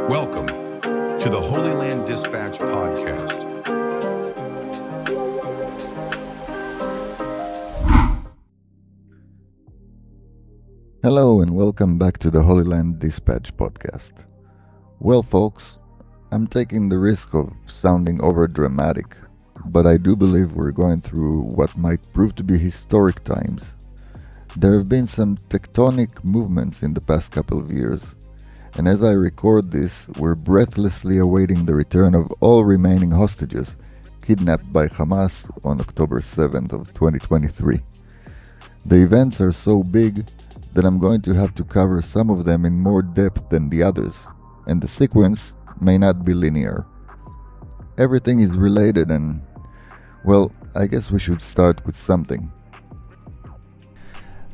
Welcome to the Holyland Dispatch podcast. Hello and welcome back to the Holyland Dispatch podcast. Well folks, I'm taking the risk of sounding over-dramatic, but I do believe we're going through what might prove to be historic times. There have been some tectonic movements in the past couple of years, and as I record this, we're breathlessly awaiting the return of all remaining hostages kidnapped by Hamas on October 7th of 2023. The events are so big that I'm going to have to cover some of them in more depth than the others, and the sequence may not be linear. Everything is related and, well, I guess we should start with something.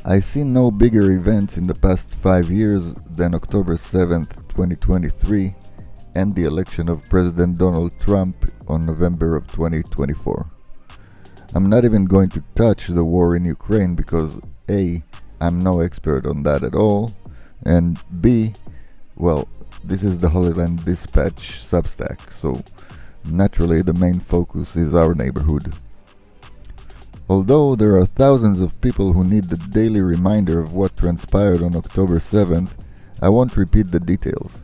I see no bigger events in the past 5 years than October 7th, 2023 and the election of President Donald Trump on November of 2024. I'm not even going to touch the war in Ukraine because A, I'm no expert on that at all, and B, well, this is the Holyland Dispatch Substack, so naturally the main focus is our neighborhood. Although there are thousands of people who need the daily reminder of what transpired on October 7th, I won't repeat the details.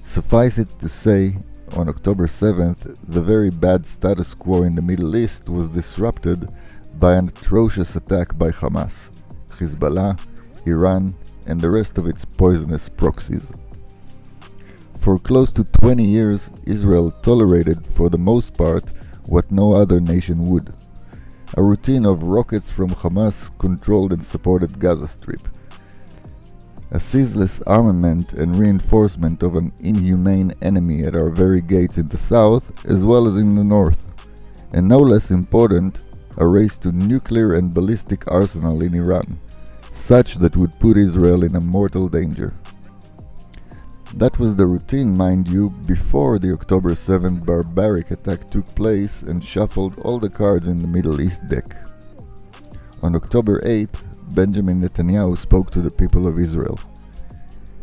Suffice it to say, on October 7th, the very bad status quo in the Middle East was disrupted by an atrocious attack by Hamas, Hezbollah, Iran, and the rest of its poisonous proxies. For close to 20 years, Israel tolerated, for the most part, what no other nation would. A routine of rockets from Hamas controlled and supported Gaza Strip. A ceaseless armament and reinforcement of an inhumane enemy at our very gates in the south as well as in the north. And no less important, a race to nuclear and ballistic arsenal in Iran, such that would put Israel in a mortal danger. That was the routine, mind you, before the October 7th barbaric attack took place and shuffled all the cards in the Middle East deck. On October 8th, Benjamin Netanyahu spoke to the people of Israel.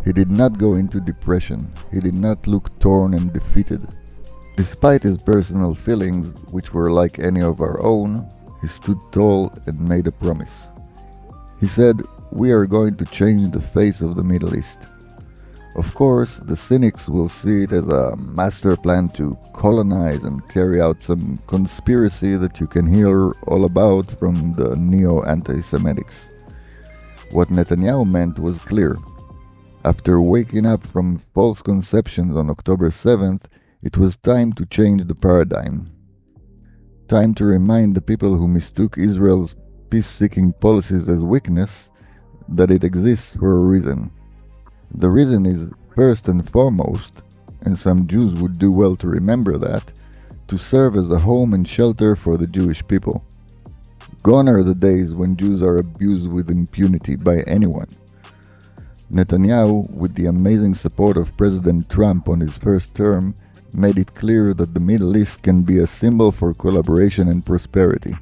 He did not go into depression. He did not look torn and defeated. Despite his personal feelings, which were like any of our own, he stood tall and made a promise. He said, "We are going to change the face of the Middle East." Of course, the cynics will see it as a master plan to colonize and carry out some conspiracy that you can hear all about from the neo-anti-Semitics. What Netanyahu meant was clear. After waking up from false conceptions on October 7th, it was time to change the paradigm. Time to remind the people who mistook Israel's peace-seeking policies as weakness that it exists for a reason. The reason is, first and foremost, and some Jews would do well to remember that, to serve as a home and shelter for the Jewish people. Gone are the days when Jews are abused with impunity by anyone. Netanyahu, with the amazing support of President Trump on his first term, made it clear that the Middle East can be a symbol for collaboration and prosperity.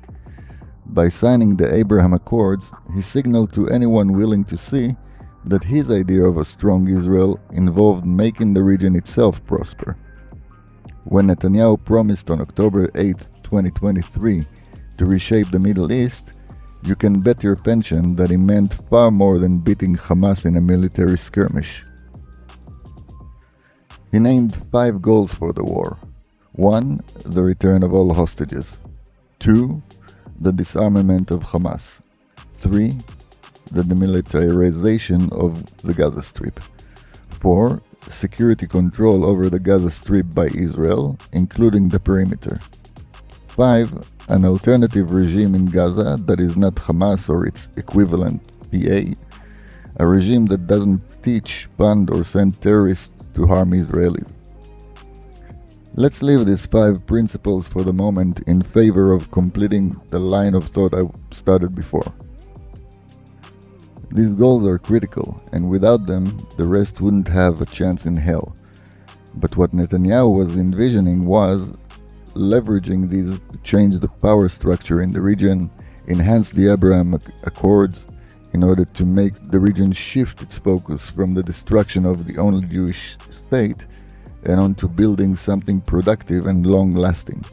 By signing the Abraham Accords, he signaled to anyone willing to see that his idea of a strong Israel involved making the region itself prosper. When Netanyahu promised on October 8, 2023, to reshape the Middle East, you can bet your pension that he meant far more than beating Hamas in a military skirmish. He named 5 goals for the war. 1. The return of all hostages. 2. The disarmament of Hamas. 3. The demilitarization of the Gaza Strip. 4. Security control over the Gaza Strip by Israel, including the perimeter. 5. An alternative regime in Gaza that is not Hamas or its equivalent PA, a regime that doesn't teach, fund, or send terrorists to harm Israelis. Let's leave these 5 principles for the moment in favor of completing the line of thought I started before. These goals are critical, and without them, the rest wouldn't have a chance in hell. But what Netanyahu was envisioning was leveraging these to change the power structure in the region, enhance the Abraham Accords, in order to make the region shift its focus from the destruction of the only Jewish state and onto building something productive and long-lasting.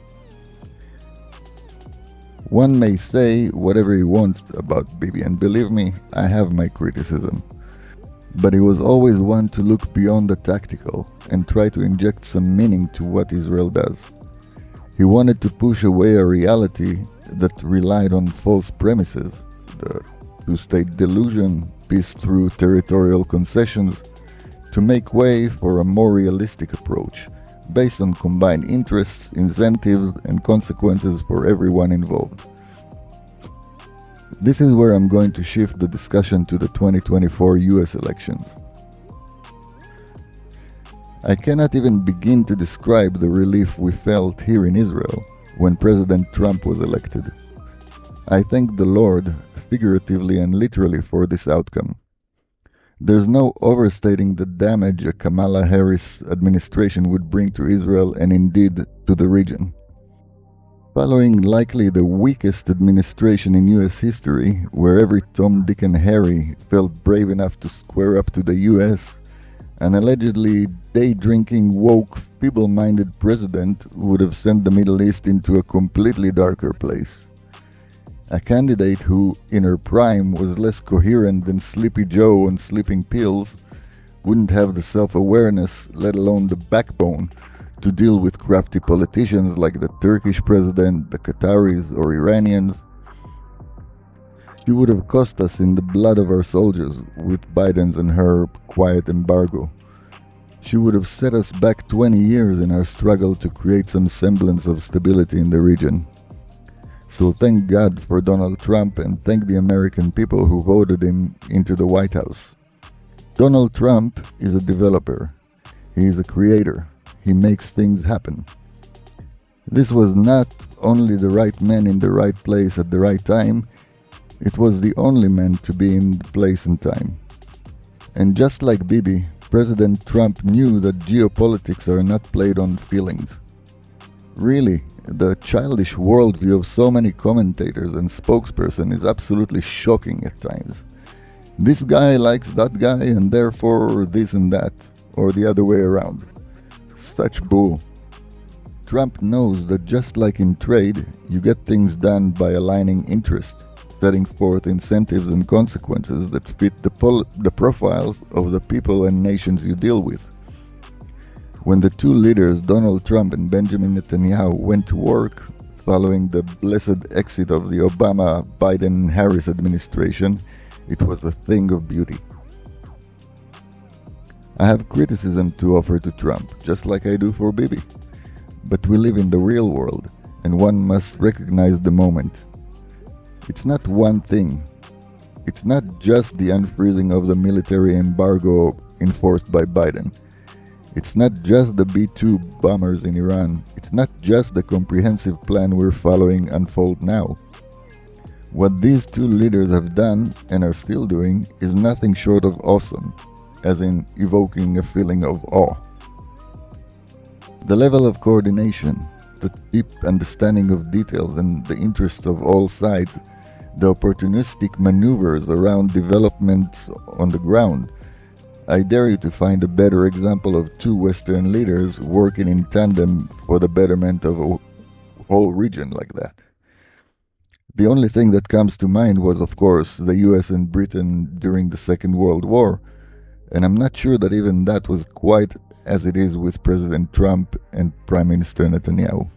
One may say whatever he wants about Bibi, and believe me, I have my criticism. But he was always one to look beyond the tactical and try to inject some meaning to what Israel does. He wanted to push away a reality that relied on false premises, the two-state delusion, peace through territorial concessions, to make way for a more realistic approach, based on combined interests, incentives, and consequences for everyone involved. This is where I'm going to shift the discussion to the 2024 US elections. I cannot even begin to describe the relief we felt here in Israel when President Trump was elected. I thank the Lord, figuratively and literally, for this outcome. There's no overstating the damage a Kamala Harris administration would bring to Israel and indeed to the region. Following likely the weakest administration in US history, where every Tom, Dick and Harry felt brave enough to square up to the US, an allegedly day-drinking, woke, feeble-minded president would have sent the Middle East into a completely darker place. A candidate who, in her prime, was less coherent than Sleepy Joe on sleeping pills, wouldn't have the self-awareness, let alone the backbone, to deal with crafty politicians like the Turkish president, the Qataris, or Iranians. She would have cost us in the blood of our soldiers with Biden's and her quiet embargo. She would have set us back 20 years in our struggle to create some semblance of stability in the region. So thank God for Donald Trump and thank the American people who voted him into the White House. Donald Trump is a developer. He is a creator. He makes things happen. This was not only the right man in the right place at the right time, it was the only man to be in the place and time. And just like Bibi, President Trump knew that geopolitics are not played on feelings. Really, the childish worldview of so many commentators and spokespersons is absolutely shocking at times. This guy likes that guy and therefore this and that, or the other way around. Such bull. Trump knows that just like in trade, you get things done by aligning interests, setting forth incentives and consequences that fit the profiles of the people and nations you deal with. When the two leaders, Donald Trump and Benjamin Netanyahu, went to work, following the blessed exit of the Obama-Biden-Harris administration, it was a thing of beauty. I have criticism to offer to Trump, just like I do for Bibi. But we live in the real world, and one must recognize the moment. It's not one thing. It's not just the unfreezing of the military embargo enforced by Biden. It's not just the B-2 bombers in Iran. It's not just the comprehensive plan we're following unfold now. What these two leaders have done, and are still doing, is nothing short of awesome, as in evoking a feeling of awe. The level of coordination, the deep understanding of details and the interest of all sides, the opportunistic maneuvers around developments on the ground. I dare you to find a better example of two Western leaders working in tandem for the betterment of a whole region like that. The only thing that comes to mind was, of course, the US and Britain during the Second World War, and I'm not sure that even that was quite as it is with President Trump and Prime Minister Netanyahu.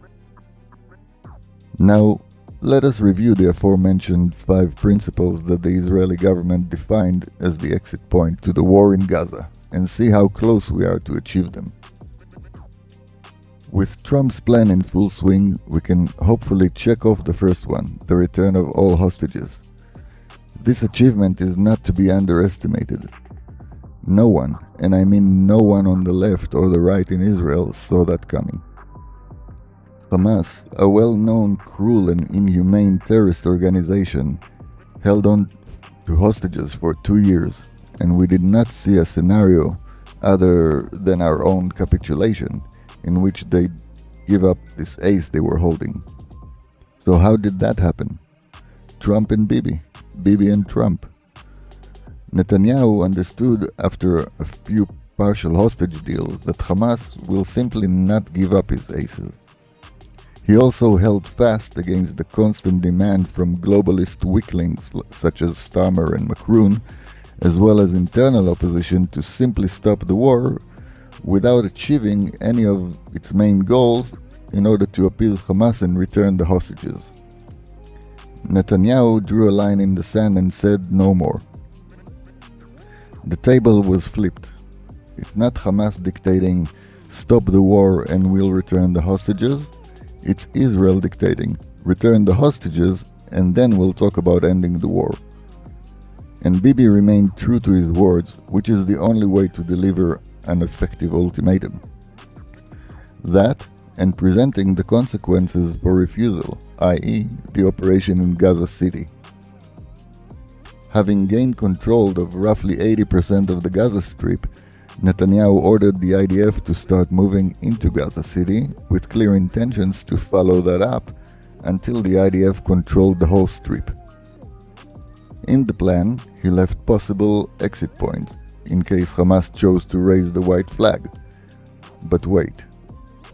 Now, let us review the aforementioned 5 principles that the Israeli government defined as the exit point to the war in Gaza, and see how close we are to achieve them. With Trump's plan in full swing, we can hopefully check off the first one, the return of all hostages. This achievement is not to be underestimated. No one, and I mean no one on the left or the right in Israel, saw that coming. Hamas, a well-known cruel and inhumane terrorist organization, held on to hostages for 2 years, and we did not see a scenario other than our own capitulation in which they give up this ace they were holding. So how did that happen? Trump and Bibi, Bibi and Trump. Netanyahu understood after a few partial hostage deals that Hamas will simply not give up his aces. He also held fast against the constant demand from globalist weaklings such as Starmer and Macron, as well as internal opposition to simply stop the war without achieving any of its main goals in order to appease Hamas and return the hostages. Netanyahu drew a line in the sand and said no more. The table was flipped. It's not Hamas dictating, stop the war and we'll return the hostages. It's Israel dictating, return the hostages and then we'll talk about ending the war. And Bibi remained true to his words, which is the only way to deliver an effective ultimatum. That, and presenting the consequences for refusal, i.e., the operation in Gaza City. Having gained control of roughly 80% of the Gaza Strip, Netanyahu ordered the IDF to start moving into Gaza City with clear intentions to follow that up until the IDF controlled the whole strip. In the plan, he left possible exit points in case Hamas chose to raise the white flag. But wait,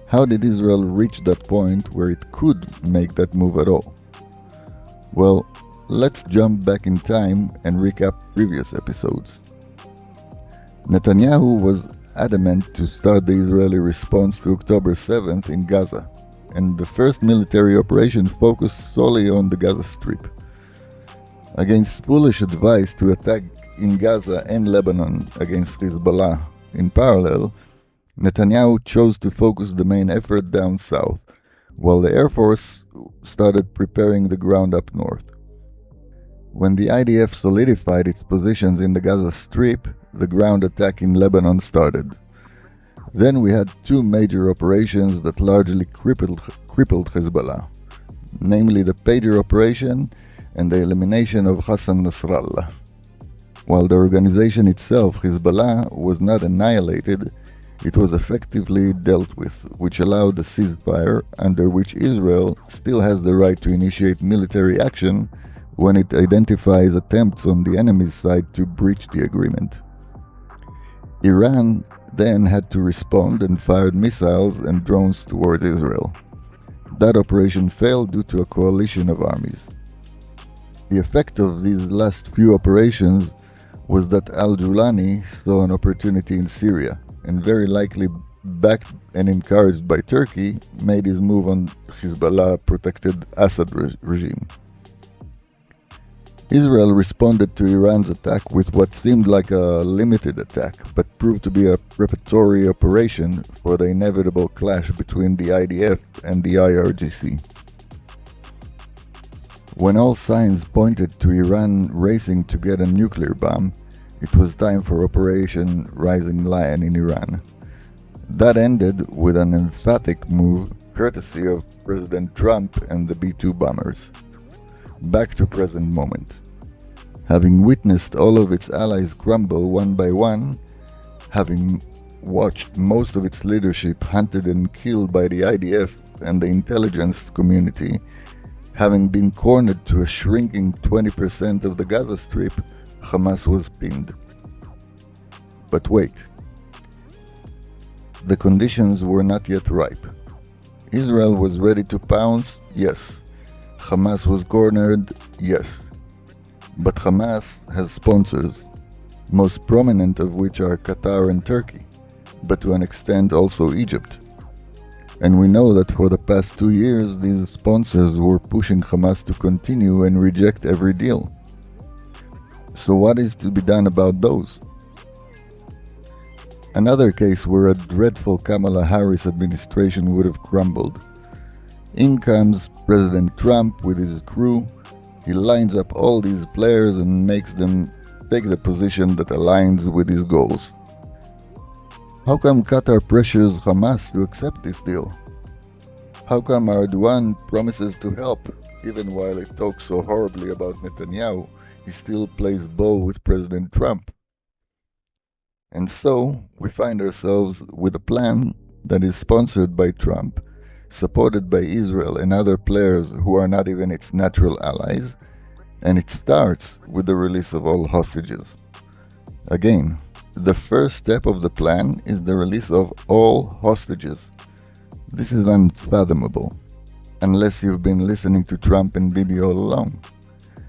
how did Israel reach that point where it could make that move at all? Well, let's jump back in time and recap previous episodes. Netanyahu was adamant to start the Israeli response to October 7th in Gaza, and the first military operation focused solely on the Gaza Strip. Against foolish advice to attack in Gaza and Lebanon against Hezbollah in parallel, Netanyahu chose to focus the main effort down south, while the Air Force started preparing the ground up north. When the IDF solidified its positions in the Gaza Strip, the ground attack in Lebanon started. Then we had two major operations that largely crippled Hezbollah, namely the pager operation and the elimination of Hassan Nasrallah. While the organization itself, Hezbollah, was not annihilated, it was effectively dealt with, which allowed a ceasefire under which Israel still has the right to initiate military action when it identifies attempts on the enemy's side to breach the agreement. Iran then had to respond and fired missiles and drones towards Israel. That operation failed due to a coalition of armies. The effect of these last few operations was that al-Julani saw an opportunity in Syria, and very likely backed and encouraged by Turkey, made his move on Hezbollah-protected Assad regime. Israel responded to Iran's attack with what seemed like a limited attack, but proved to be a preparatory operation for the inevitable clash between the IDF and the IRGC. When all signs pointed to Iran racing to get a nuclear bomb, it was time for Operation Rising Lion in Iran. That ended with an emphatic move courtesy of President Trump and the B-2 bombers. Back to present moment. Having witnessed all of its allies crumble one by one, having watched most of its leadership hunted and killed by the IDF and the intelligence community, having been cornered to a shrinking 20% of the Gaza Strip, Hamas was pinned. But wait. The conditions were not yet ripe. Israel was ready to pounce, yes. Hamas was cornered, yes. But Hamas has sponsors, most prominent of which are Qatar and Turkey, but to an extent also Egypt. And we know that for the past 2 years these sponsors were pushing Hamas to continue and reject every deal. So what is to be done about those? Another case where a dreadful Kamala Harris administration would have crumbled. In comes President Trump with his crew. He lines up all these players and makes them take the position that aligns with his goals. How come Qatar pressures Hamas to accept this deal? How come Erdogan promises to help, even while he talks so horribly about Netanyahu, he still plays ball with President Trump? And so, we find ourselves with a plan that is sponsored by Trump, supported by Israel and other players who are not even its natural allies, and it starts with the release of all hostages. Again, the first step of the plan is the release of all hostages. This is unfathomable, unless you've been listening to Trump and Bibi all along.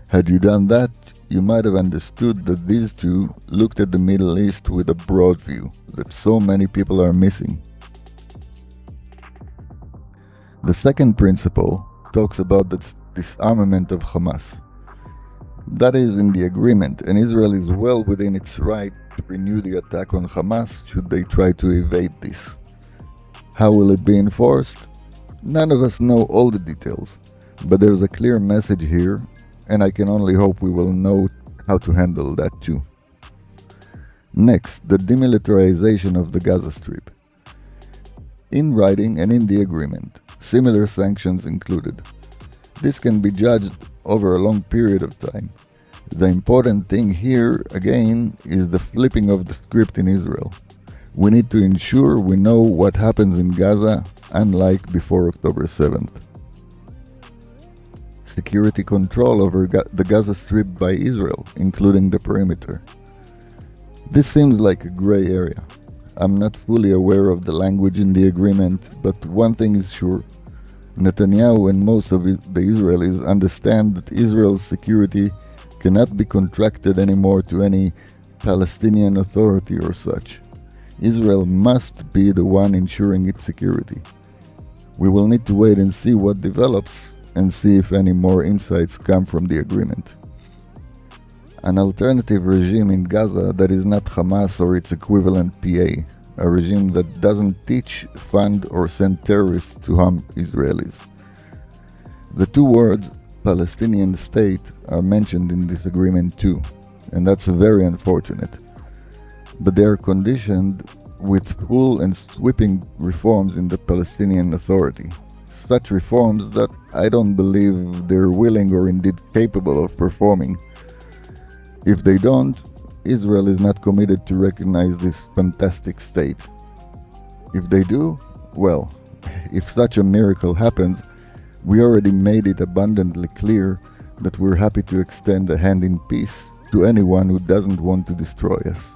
Had you done that, you might have understood that these two looked at the Middle East with a broad view that so many people are missing. The second principle talks about the disarmament of Hamas. That is in the agreement, and Israel is well within its right to renew the attack on Hamas should they try to evade this. How will it be enforced? None of us know all the details, but there's a clear message here, and I can only hope we will know how to handle that too. Next, the demilitarization of the Gaza Strip. In writing and in the agreement, similar sanctions included. This can be judged over a long period of time. The important thing here, again, is the flipping of the script in Israel. We need to ensure we know what happens in Gaza, unlike before October 7th. Security control over the Gaza Strip by Israel, including the perimeter. This seems like a gray area. I'm not fully aware of the language in the agreement, but one thing is sure. Netanyahu and most of the Israelis understand that Israel's security cannot be contracted anymore to any Palestinian authority or such. Israel must be the one ensuring its security. We will need to wait and see what develops and see if any more insights come from the agreement. An alternative regime in Gaza that is not Hamas or its equivalent PA, a regime that doesn't teach, fund or send terrorists to harm Israelis. The two words Palestinian state are mentioned in this agreement too, and that's very unfortunate. But they are conditioned with full and sweeping reforms in the Palestinian Authority. Such reforms that I don't believe they're willing or indeed capable of performing. If they don't, Israel is not committed to recognize this fantastic state. If they do, well, if such a miracle happens, we already made it abundantly clear that we're happy to extend a hand in peace to anyone who doesn't want to destroy us.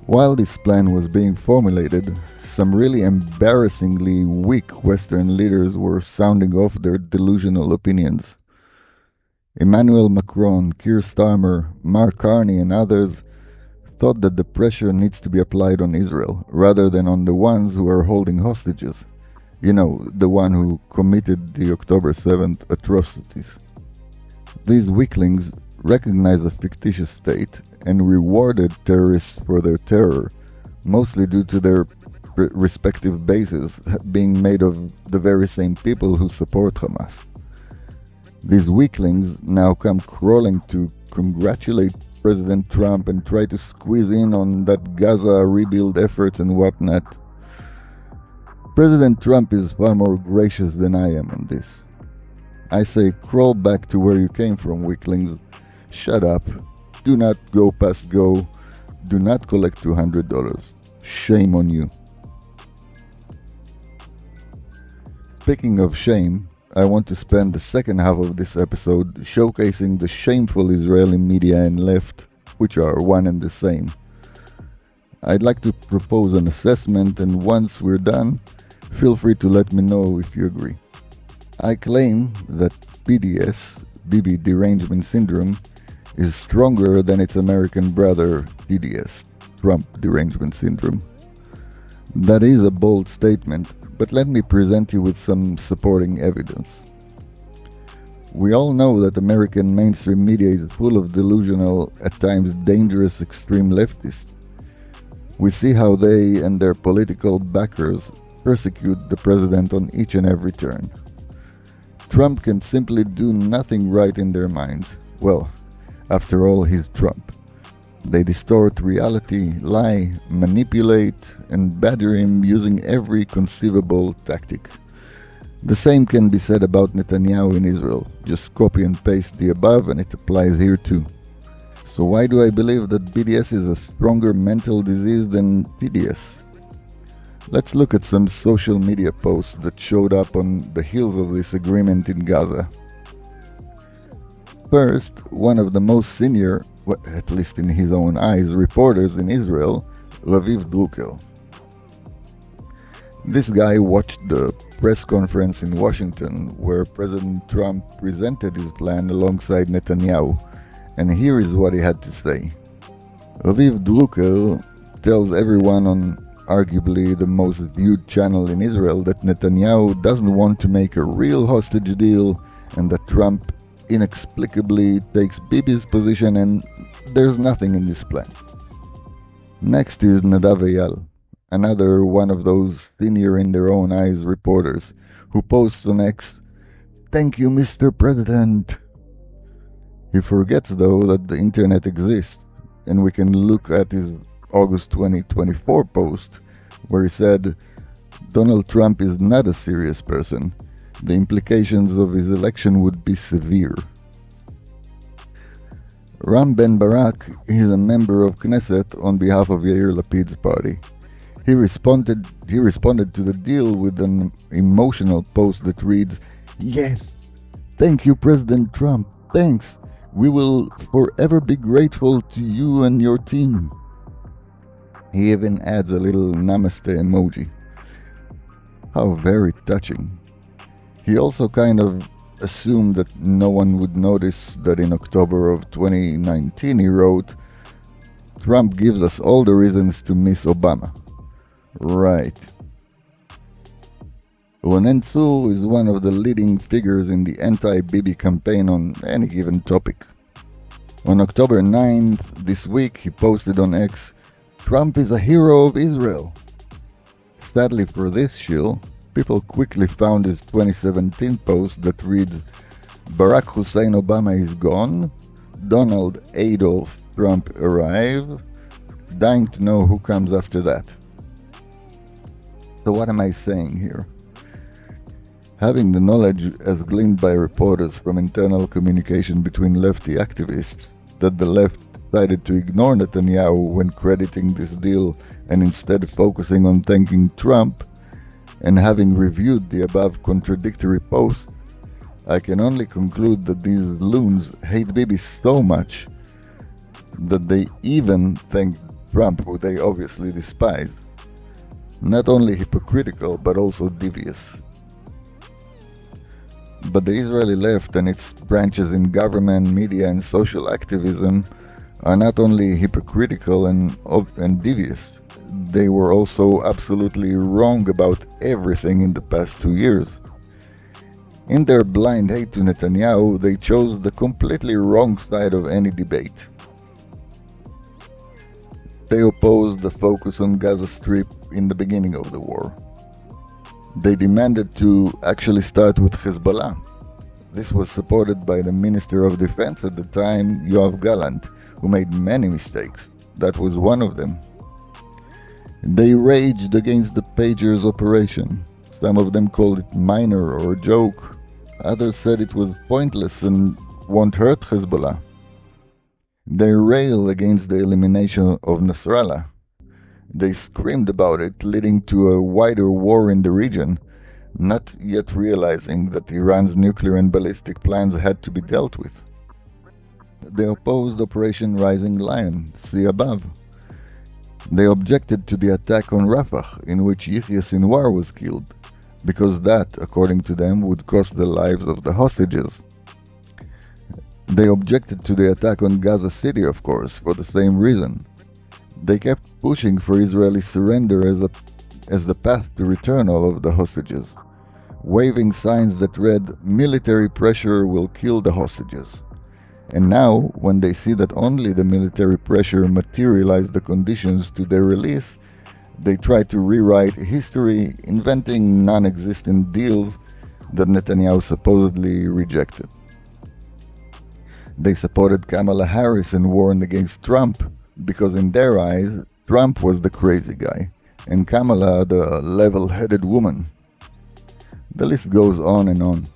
While this plan was being formulated, some really embarrassingly weak Western leaders were sounding off their delusional opinions. Emmanuel Macron, Keir Starmer, Mark Carney and others thought that the pressure needs to be applied on Israel, rather than on the ones who are holding hostages. You know, the one who committed the October 7th atrocities. These weaklings recognized a fictitious state and rewarded terrorists for their terror, mostly due to their respective bases being made of the very same people who support Hamas. These weaklings now come crawling to congratulate President Trump and try to squeeze in on that Gaza rebuild efforts and whatnot. President Trump is far more gracious than I am on this. I say crawl back to where you came from, weaklings. Shut up. Do not go past go. Do not collect $200. Shame on you. Speaking of shame, I want to spend the second half of this episode showcasing the shameful Israeli media and left, which are one and the same. I'd like to propose an assessment, and once we're done, feel free to let me know if you agree. I claim that BDS, Bibi Derangement Syndrome, is stronger than its American brother TDS, Trump-Derangement Syndrome. That is a bold statement, but let me present you with some supporting evidence. We all know that American mainstream media is full of delusional, at times dangerous extreme leftists. We see how they and their political backers persecute the president on each and every turn. Trump can simply do nothing right in their minds. Well, after all, he's Trump. They distort reality, lie, manipulate, and badger him using every conceivable tactic. The same can be said about Netanyahu in Israel. Just copy and paste the above and it applies here too. So why do I believe that BDS is a stronger mental disease than TDS? Let's look at some social media posts that showed up on the heels of this agreement in Gaza. First, one of the most senior at least in his own eyes, reporters in Israel, Raviv Drucker. This guy watched the press conference in Washington where President Trump presented his plan alongside Netanyahu, and here is what he had to say. Raviv Drucker tells everyone on arguably the most viewed channel in Israel that Netanyahu doesn't want to make a real hostage deal and that Trump inexplicably takes Bibi's position and there's nothing in this plan. Next is Nadav Eyal, another one of those senior in their own eyes reporters who posts on X, "Thank you, Mr. President." He forgets though that the internet exists, and we can look at his August 2024 post where he said, "Donald Trump is not a serious person. The implications of his election would be severe." Ram Ben Barak is a member of Knesset on behalf of Yair Lapid's party. He responded to the deal with an emotional post that reads, "Yes, thank you, President Trump, thanks. We will forever be grateful to you and your team." He even adds a little namaste emoji. How very touching. He also kind of assumed that no one would notice that in October of 2019 he wrote, "Trump gives us all the reasons to miss Obama." Right. Ronen Tzur is one of the leading figures in the anti-Bibi campaign on any given topic. On October 9th, this week, he posted on X, "Trump is a hero of Israel." Sadly for this shill, people quickly found his 2017 post that reads, "Barack Hussein Obama is gone, Donald Adolf Trump arrive, dying to know who comes after that." So what am I saying here? Having the knowledge as gleaned by reporters from internal communication between lefty activists that the left decided to ignore Netanyahu when crediting this deal and instead focusing on thanking Trump, and having reviewed the above contradictory posts, I can only conclude that these loons hate Bibi so much that they even thank Trump, who they obviously despise. Not only hypocritical, but also devious. But the Israeli left and its branches in government, media and social activism are not only hypocritical and devious, they were also absolutely wrong about everything in the past 2 years. In their blind hate to Netanyahu, they chose the completely wrong side of any debate. They opposed the focus on Gaza Strip in the beginning of the war. They demanded to actually start with Hezbollah. This was supported by the Minister of Defense at the time, Yoav Gallant, who made many mistakes. That was one of them. They raged against the Pagers operation. Some of them called it minor or a joke. Others said it was pointless and won't hurt Hezbollah. They railed against the elimination of Nasrallah. They screamed about it, leading to a wider war in the region, not yet realizing that Iran's nuclear and ballistic plans had to be dealt with. They opposed Operation Rising Lion, see above. They objected to the attack on Rafah, in which Yahya Sinwar was killed, because that, according to them, would cost the lives of the hostages. They objected to the attack on Gaza City, of course, for the same reason. They kept pushing for Israeli surrender as the path to return all of the hostages, waving signs that read, "Military pressure will kill the hostages." And now, when they see that only the military pressure materialized the conditions to their release, they try to rewrite history, inventing non-existent deals that Netanyahu supposedly rejected. They supported Kamala Harris and warned against Trump, because in their eyes, Trump was the crazy guy, and Kamala the level-headed woman. The list goes on and on.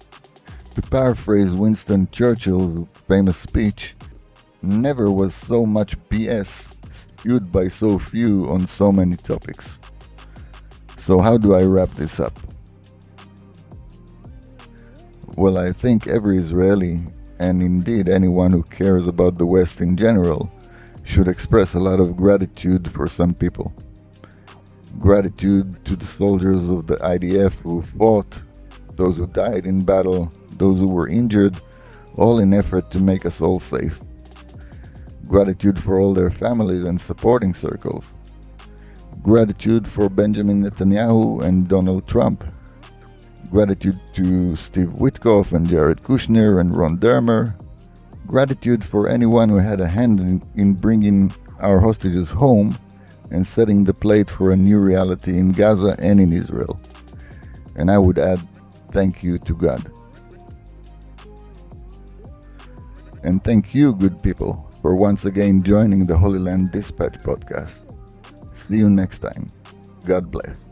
To paraphrase Winston Churchill's famous speech, never was so much BS spewed by so few on so many topics. So how do I wrap this up? Well, I think every Israeli and indeed anyone who cares about the West in general, should express a lot of gratitude for some people. Gratitude to the soldiers of the IDF who fought, those who died in battle, those who were injured, all in effort to make us all safe. Gratitude for all their families and supporting circles. Gratitude for Benjamin Netanyahu and Donald Trump. Gratitude to Steve Witkoff and Jared Kushner and Ron Dermer. Gratitude for anyone who had a hand in bringing our hostages home and setting the plate for a new reality in Gaza and in Israel. And I would add, thank you to God. And thank you, good people, for once again joining the Holyland Dispatch podcast. See you next time. God bless.